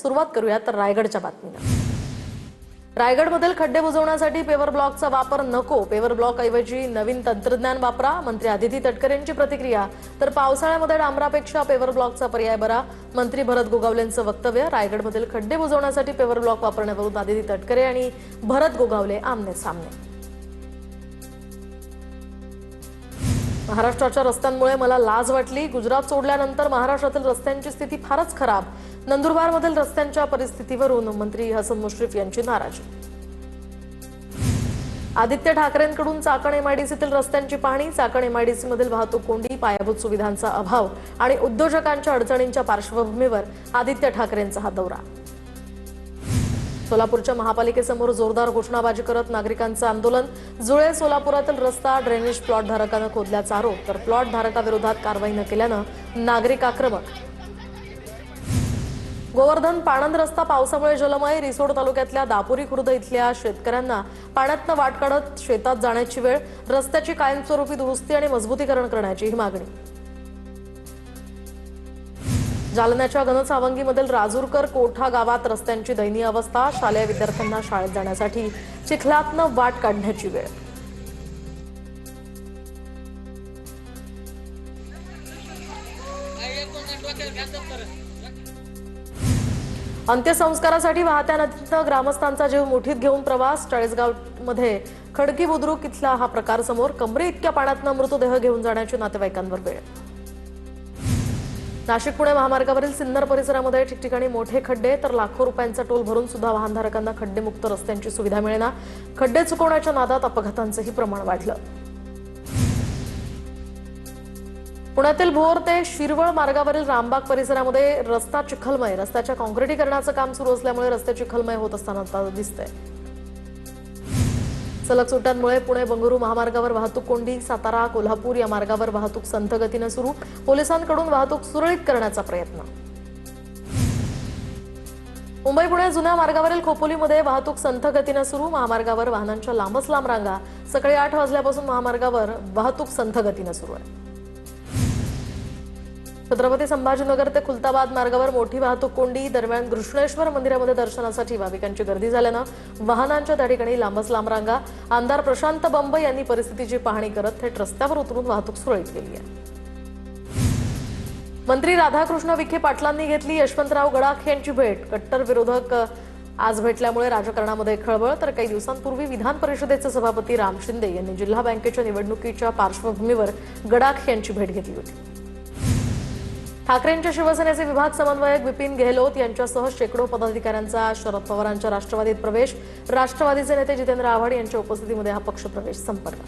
सुरुवात करूया तर रायगडच्या बातमीने। रायगडमधील खड्डे बुजवण्यासाठी पेवर ब्लॉकचा वापर नको, पेवर ब्लॉक ऐवजी नवीन तंत्रज्ञान वापरा, मंत्री आदिती तटकरे यांची प्रतिक्रिया। तर पावसाळ्यामध्ये डांबरापेक्षा पेवर ब्लॉकचा पर्याय बरा, मंत्री भरत गोगावलेंचं वक्तव्य। रायगडमधील खड्डे बुजवण्यासाठी पेवर ब्लॉक वापरण्यावरून आदिती तटकरे आणि भरत गोगावले आमने सामने। महाराष्ट्राच्या रस्त्यांमुळे मला लाज वाटली, गुजरात सोडल्यानंतर महाराष्ट्रातील रस्त्यांची स्थिती फारच खराब, नंदुरबारमधील रस्त्यांच्या परिस्थितीवरून मंत्री हसन मुश्रीफ यांची नाराजी। आदित्य ठाकरेंकडून चाकण एमआयडीसीतील रस्त्यांची पाहणी, चाकण एमआयडीसी मधील वाहतूक कोंडी, पायाभूत सुविधांचा अभाव आणि उद्योजकांच्या अडचणींच्या पार्श्वभूमीवर आदित्य ठाकरेंचा हा दौरा। सोलापूरच्या महापालिकेसमोर जोरदार घोषणाबाजी करत नागरिकांचं आंदोलन, जुळे सोलापुरातील रस्ता ड्रेनेज प्लॉट धारकानं खोदल्याचा आरोप, तर प्लॉट धारकाविरोधात कारवाई न केल्यानं नागरिक आक्रमक। गोवर्धन पाणंद रस्ता पावसामुळे जलमय, रिसोड तालुक्यातल्या दापुरी खुर्द इथल्या शेतकऱ्यांना पाण्यातनं वाट काढत शेतात जाण्याची वेळ, रस्त्याची कायमस्वरूपी दुरुस्ती आणि मजबूतीकरण करण्याची ही मागणी। जालन्याच्या घनसावंगीमधील राजूरकर कोठा गावात रस्त्यांची दयनीय अवस्था, शालेय विद्यार्थ्यांना शाळेत जाण्यासाठी चिखलातनं वाट काढण्याची वेळ। अंत्यसंस्कारासाठी वाहत्या नदीतनं ग्रामस्थांचा जीव मुठीत घेऊन प्रवास, चाळीसगावमध्ये खडकी बुद्रुक इथला हा प्रकार समोर, कमरे इतक्या पाण्यातनं मृतदेह घेऊन जाण्याची नातेवाईकांवर वेळ। नाशिक पुणे महामार्गावरील सिन्नर परिसरामध्ये ठिकठिकाणी मोठे खड्डे, तर लाखो रुपयांचा टोल भरून सुद्धा वाहनधारकांना खड्डेमुक्त रस्त्यांची सुविधा मिळेना, खड्डे चुकवण्याच्या नादात अपघातांचंही प्रमाण वाढलं। पुण्यातील भोर ते शिरवळ मार्गावरील रामबाग परिसरामध्ये रस्ता चिखलमय, रस्त्याच्या काँक्रिटीकरणाचं काम सुरू असल्यामुळे रस्ते चिखलमय होत असताना दिसतंय। सलग सुट्ट्यांमुळे पुणे बंगळुरू महामार्गावर वाहतूक कोंडी, सातारा कोल्हापूर या मार्गावर वाहतूक संथ गतीनं सुरू, पोलिसांकडून वाहतूक सुरळीत करण्याचा प्रयत्न। मुंबई पुणे जुन्या मार्गावरील खोपोलीमध्ये वाहतूक संथ गतीनं सुरू, महामार्गावर वाहनांच्या लांबच लांब रांगा, सकाळी 8 वाजल्यापासून महामार्गावर वाहतूक संथ गतीनं सुरू आहे। छत्रपती संभाजीनगर ते खुलताबाद मार्गावर मोठी वाहतूक कोंडी, दरम्यान घृष्णेश्वर मंदिरामध्ये दर्शनासाठी भाविकांची गर्दी झाल्यानं वाहनांच्या त्या ठिकाणी लांबच लांब रांगा। आमदार प्रशांत बंब यांनी परिस्थितीची पाहणी करत थेट रस्त्यावर उतरून वाहतूक सुरळीत केली आहे। मंत्री राधाकृष्ण विखे पाटलांनी घेतली यशवंतराव गडाख यांची भेट, कट्टर विरोधक आज भेटल्यामुळे राजकारणामध्ये खळबळ, तर काही दिवसांपूर्वी विधान परिषदेचे सभापती राम शिंदे यांनी जिल्हा बँकेच्या निवडणुकीच्या पार्श्वभूमीवर गडाख यांची भेट घेतली होती। ठाकरेंच्या शिवसेनेचे विभाग समन्वयक विपिन गेहलोत यांच्यासह शेकडो पदाधिकाऱ्यांचा शरद पवारांच्या राष्ट्रवादीत प्रवेश, राष्ट्रवादीचे नेते जितेंद्र आव्हाड यांच्या उपस्थितीमध्ये हा पक्षप्रवेश संपन्न।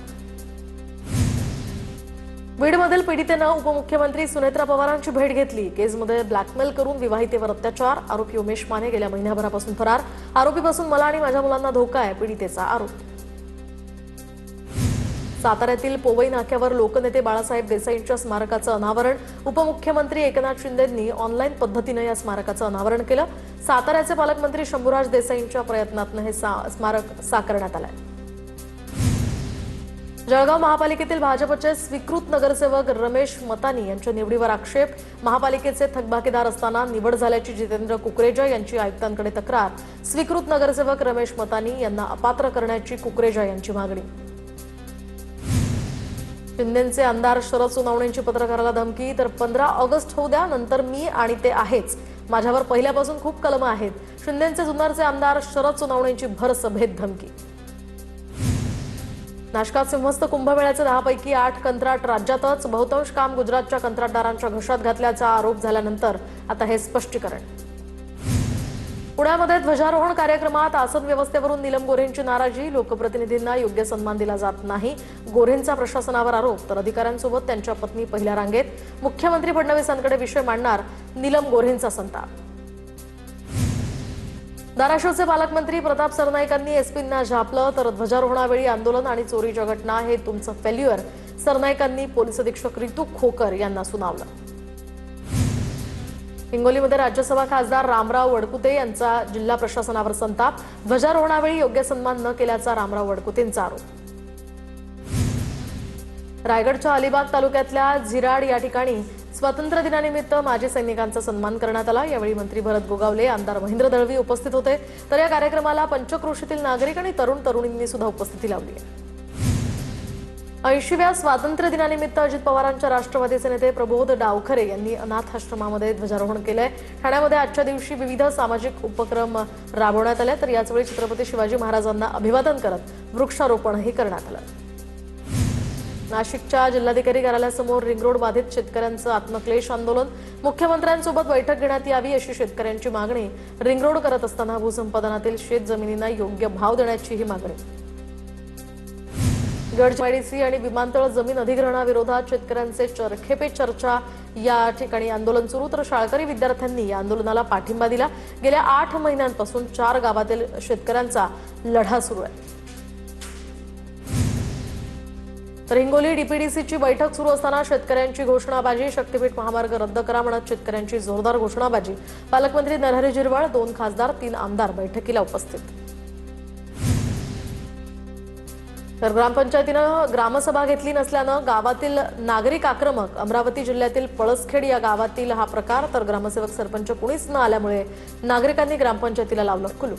बीडमधील पीडितेनं उपमुख्यमंत्री सुनेत्रा पवारांची भेट घेतली, केसमध्ये ब्लॅकमेल करून विवाहितेवर अत्याचार, आरोपी उमेश माने गेल्या महिन्याभरापासून फरार, आरोपीपासून मला आणि माझ्या मुलांना धोका आहे, पीडितेचा आरोप। साताऱ्यातील पोवई नाक्यावर लोकनेते बाळासाहेब देसाईंच्या स्मारकाचं अनावरण, उपमुख्यमंत्री एकनाथ शिंदेंनी ऑनलाईन पद्धतीने या स्मारकाचं अनावरण केलं, साताऱ्याचे पालकमंत्री शंभूराज देसाईंच्या प्रयत्नातून हे स्मारक साकारण्यात आलंय। जळगाव महापालिकेतील भाजपचे स्वीकृत नगरसेवक रमेश मतानी यांच्या निवडीवर आक्षेप, महापालिकेचे थकबाकीदार असताना निवड झाल्याची जितेंद्र कुकरेजा यांची आयुक्तांकडे तक्रार, स्वीकृत नगरसेवक रमेश मतानी यांना अपात्र करण्याची कुकरेजा यांची मागणी। शिंदेचे आमदार शरद सोनवणेंची पत्रकाराला धमकी, तर 15 ऑगस्ट होऊ द्या, नंतर मी आणि ते आहेच, माझ्यावर पहिल्यापासून खूप कलमं आहेत, शिंदेचे जुन्नरचे आमदार शरद सोनवणेंची भर सभेत धमकी। नाशकात सिंहस्थ कुंभमेळ्याचे 10 पैकी 8 कंत्राट राज्यातच, बहुतांश काम गुजरातच्या कंत्राटदारांच्या घशात घातल्याचा आरोप झाल्यानंतर आता हे स्पष्टीकरण। पुण्यामध्ये ध्वजारोहण कार्यक्रमात आसन व्यवस्थेवरून नीलम गोऱ्हेंची नाराजी, लोकप्रतिनिधींना योग्य सन्मान दिला जात नाही, गोऱ्हेंचा प्रशासनावर आरोप, तर अधिकाऱ्यांसोबत त्यांच्या पत्नी पहिल्या रांगेत, मुख्यमंत्री फडणवीसांकडे विषय मांडणार निलम गोऱ्हेंचा संताप। धाराशिवचे पालकमंत्री प्रताप सरनाईकांनी एसपींना झापलं, तर ध्वजारोहणावेळी आंदोलन आणि चोरीच्या घटना हे तुमचं फेल्युअर, सरनाईकांनी पोलीस अधीक्षक रितू खोकर यांना सुनावलं। हिंगोलीमध्ये राज्यसभा खासदार रामराव वडकुते यांचा जिल्हा प्रशासनावर संताप, ध्वजारोहणावेळी योग्य सन्मान न केल्याचा रामराव वडकुतेंचा आरोप। रायगडच्या अलिबाग तालुक्यातल्या झिराड या ठिकाणी स्वातंत्र्य दिनानिमित्त माजी सैनिकांचा सन्मान करण्यात आला। यावेळी मंत्री भरत गोगावले, आमदार महेंद्र दळवी उपस्थित होते। तर या कार्यक्रमाला पंचक्रोशीतील नागरिक आणि तरुण-तरुणींनी सुद्धा उपस्थिती लावली आहे। 80व्या स्वातंत्र्य दिनानिमित्त अजित पवारांच्या राष्ट्रवादीचे नेते प्रबोध डावखरे यांनी अनाथ आश्रमामध्ये ध्वजारोहण केलंय। ठाण्यामध्ये आजच्या दिवशी विविध सामाजिक उपक्रम राबवण्यात आले। तर याचवेळी छत्रपती शिवाजी महाराजांना अभिवादन करत वृक्षारोपणही करण्यात आलं। नाशिकच्या जिल्हाधिकारी कार्यालयासमोर रिंग रोड बाधित शेतकऱ्यांचं आत्मक्लेश आंदोलन। मुख्यमंत्र्यांसोबत बैठक घेण्यात यावी अशी शेतकऱ्यांची मागणी। रिंग रोड करत असताना भूसंपादनातील शेत जमिनींना योग्य भाव देण्याची ही मागणी। गडचिरोली आणि विमानतळ जमीन अधिग्रहणाविरोधात शेतकऱ्यांचे चरखे पे चर्चा या ठिकाणी आंदोलन सुरू। तर शाळकरी विद्यार्थ्यांनी या आंदोलनाला पाठिंबा दिला। गेल्या 8 महिन्यांपासून 4 गावातील शेतकऱ्यांचा लढा सुरू आहे। तर हिंगोली डीपीडीसीची बैठक सुरू असताना शेतकऱ्यांची घोषणाबाजी। शक्तीपीठ महामार्ग रद्द करा म्हणत शेतकऱ्यांची जोरदार घोषणाबाजी। पालकमंत्री नरहरी झिरवाळ, 2 खासदार, 3 आमदार बैठकीला उपस्थित। तर ग्रामपंचायतीनं ग्रामसभा घेतली नसल्यानं गावातील नागरिक आक्रमक। अमरावती जिल्ह्यातील पळसखेड या गावातील हा प्रकार। तर ग्रामसेवक सरपंच कुणीच न आल्यामुळे नागरिकांनी ग्रामपंचायतीला लावलं कुलूप।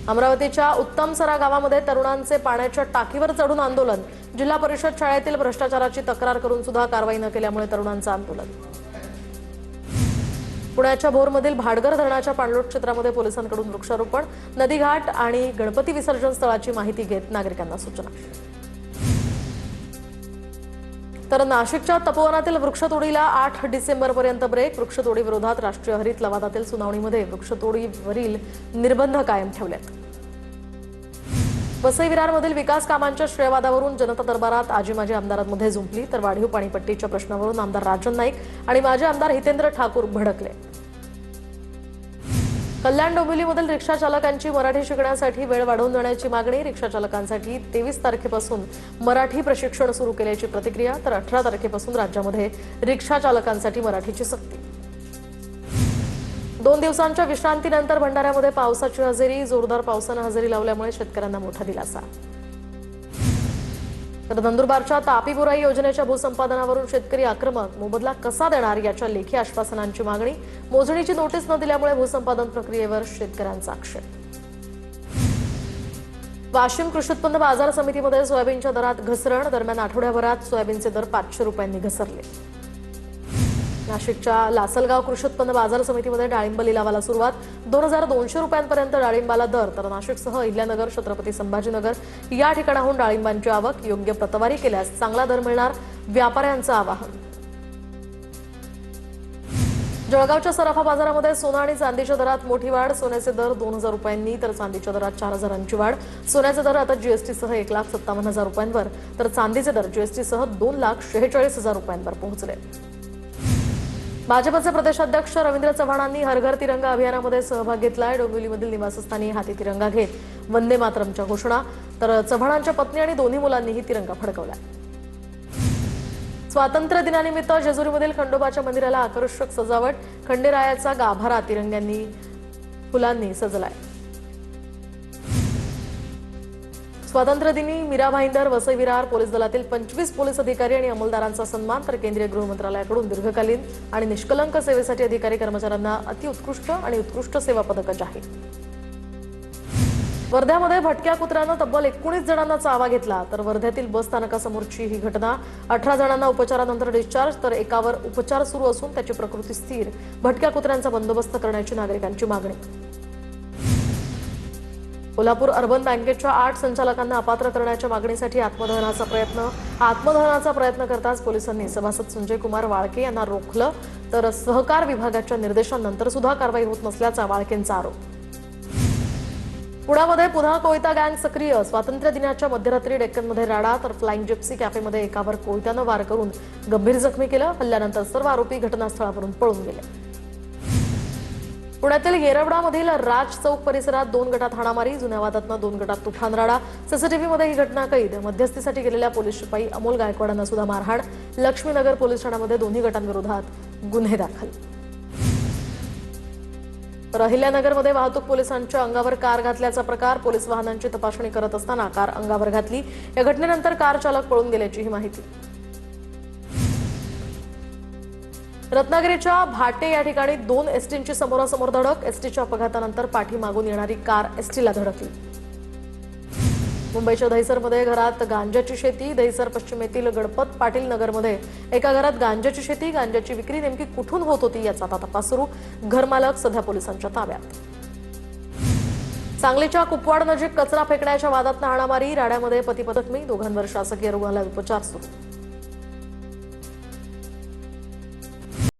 अमरावतीच्या उत्तमसरा गावामध्ये तरुणांचे पाण्याच्या टाकीवर चढून आंदोलन। जिल्हा परिषद शाळेतील भ्रष्टाचाराची तक्रार करून सुद्धा कारवाई न केल्यामुळे तरुणांचं आंदोलन। पुण्याच्या भोरमधील भाडगर धरणाच्या पाणलोट क्षेत्रामध्ये पोलिसांकडून वृक्षारोपण। नदीघाट आणि गणपती विसर्जन स्थळाची माहिती घेत नागरिकांना सूचना। तर नाशिकच्या तपोवनातील वृक्षतोडीला 8 डिसेंबरपर्यंत ब्रेक। वृक्षतोडी विरोधात राष्ट्रीय हरित लवादातील सुनावणीमध्ये वृक्षतोडीवरील निर्बंध कायम ठेवलेत। वसई विरारमधील विकास कामांच्या श्रेयवादावरून जनता दरबारात आजी माजी आमदारांमध्ये जुंपली। तर वाढीव पाणीपट्टीच्या प्रश्नावरून आमदार राजन नाईक आणि माजी आमदार हितेंद्र ठाकूर भडकले। कल्याण डोंबिवलीमधील रिक्षा चालकांची मराठी शिकण्यासाठी वेळ वाढवून देण्याची मागणी। रिक्षा चालकांसाठी 23 तारखेपासून मराठी प्रशिक्षण सुरू केल्याची प्रतिक्रिया। तर 18 तारखेपासून राज्यामध्ये रिक्षा चालकांसाठी मराठीची सक्ती। 2 दिवसांच्या विश्रांतीनंतर भंडाऱ्यामध्ये पावसाची हजेरी। जोरदार पावसानं हजेरी लावल्यामुळे शेतकऱ्यांना मोठा दिलासा। तर नंदुरबारच्या तापी बुराई योजनेच्या भूसंपादनावरून शेतकरी आक्रमक। मोबदला कसा देणार याच्या लेखी आश्वासनांची मागणी। मोजणीची नोटीस न दिल्यामुळे भूसंपादन प्रक्रियेवर शेतकऱ्यांचा आक्षेप। वाशिम कृषी उत्पन्न बाजार समितीमध्ये सोयाबीनच्या दरात घसरण। दरम्यान आठवड्याभरात सोयाबीनचे दर 500 रुपयांनी घसरले। नाशिकच्या लासलगाव कृषी उत्पन्न बाजार समितीमध्ये डाळिंब लिलावाला सुरुवात। 2200 रुपयांपर्यंत डाळिंबाला दर। तर नाशिकसह अहिल्यानगर, छत्रपती संभाजीनगर या ठिकाणाहून डाळिंबांची आवक। योग्य प्रतवारी केल्यास चांगला दर मिळणार, व्यापाऱ्यांचं आवाहन। जळगावच्या सराफा बाजारामध्ये सोनं आणि चांदीच्या दरात मोठी वाढ। सोन्याचे दर 2000 रुपयांनी तर चांदीच्या दरात 4000ची वाढ। सोन्याचे दर आता जीएसटीसह 1,57,000 रुपयांवर, तर चांदीचे दर जीएसटीसह 2,46,000 रुपयांवर पोहोचले। भाजपचे प्रदेशाध्यक्ष रवींद्र चव्हाणांनी हर घर तिरंगा अभियानामध्ये सहभाग घेतलाय। डोंबिवलीमधील निवासस्थानी हाती तिरंगा घेत वंदे मातरमच्या घोषणा। तर चव्हाणांच्या पत्नी आणि दोन्ही मुलांनीही तिरंगा फडकवलाय। स्वातंत्र्य दिनानिमित्त जेजुरीमधील खंडोबाच्या मंदिराला आकर्षक सजावट। खंडेरायाचा गाभारा तिरंग्यांनी फुलांनी सजलाय। स्वातंत्र्य दिनी मीरा भाईंदर, वसई विरार पोलीस दलातील 25 पोलीस अधिकारी आणि अंमलदारांचा सन्मान। तर केंद्रीय गृह मंत्रालयाकडून दीर्घकालीन आणि निष्कलंक सेवेसाठी अधिकारी कर्मचाऱ्यांना अतिउत्कृष्ट आणि उत्कृष्ट सेवा पदक जाहीर। वर्ध्यामध्ये भटक्या कुत्र्यानं तब्बल 19 जणांना चावा घेतला। तर वर्ध्यातील बस स्थानकासमोरची ही घटना। 18 जणांना उपचारानंतर डिस्चार्ज। तर एकावर उपचार सुरू असून त्याची प्रकृती स्थिर। भटक्या कुत्र्यांचा बंदोबस्त करण्याची नागरिकांची मागणी। कोल्हापूर अर्बन बँकेच्या 8 संचालकांना अपात्र करण्याच्या मागणीसाठी आत्मदहनाचा प्रयत्न करताच पोलिसांनी सभासद संजय कुमार वाळके यांना रोखलं। तर सहकार विभागाच्या निर्देशांनंतर सुद्धा कारवाई होत नसल्याचा वाळकेंचा आरोप। पुण्यामध्ये पुन्हा कोयता गँग सक्रिय। स्वातंत्र्य दिनाच्या मध्यरात्री डेक्कनमध्ये राडा। तर फ्लाइंग जिप्सी कॅफेमध्ये एकावर कोयत्यानं वार करून गंभीर जखमी केलं। हल्ल्यानंतर सर्व आरोपी घटनास्थळावरून पळून गेले। पुण्यातील येरवडामधील राज चौक परिसरात 2 गटात हाणामारी। जुन्या वादातनं 2 गटात तुफान राडा। सीसीटीव्हीमध्ये ही घटना कैद। मध्यस्थीसाठी गेलेल्या पोलीस शिपाई अमोल गायकवाडांना सुद्धा मारहाण। लक्ष्मीनगर पोलीस ठाण्यामध्ये दोन्ही गटांविरोधात गुन्हे दाखल। तर अहिल्यानगरमध्ये वाहतूक पोलिसांच्या अंगावर कार घातल्याचा प्रकार। पोलीस वाहनांची तपासणी करत असताना कार अंगावर घातली। या घटनेनंतर कार चालक पळून गेल्याची ही माहिती। रत्नागिरीच्या भाटे या ठिकाणी 2 एसटींची समोरासमोर धडक. एसटीच्या अपघातानंतर पाठीमागून येणारी कार एसटीला धडकली. मुंबईच्या दहिसरमध्ये घरात गांजाची शेती. दहिसर पश्चिमेतील गणपत पाटील नगरमध्ये एका घरात गांजाची शेती. गांजाची विक्री नेमकी कुठून होत होती याचा आता तपास सुरू. घरमालक सध्या पोलिसांच्या ताब्यात. सांगलीच्या कुपवाड नजीक कचरा फेकण्याच्या वादात हाणामारी. राड्यामध्ये पती पत्नी दोघांवर शासकीय रुग्णालयात उपचार सुरू.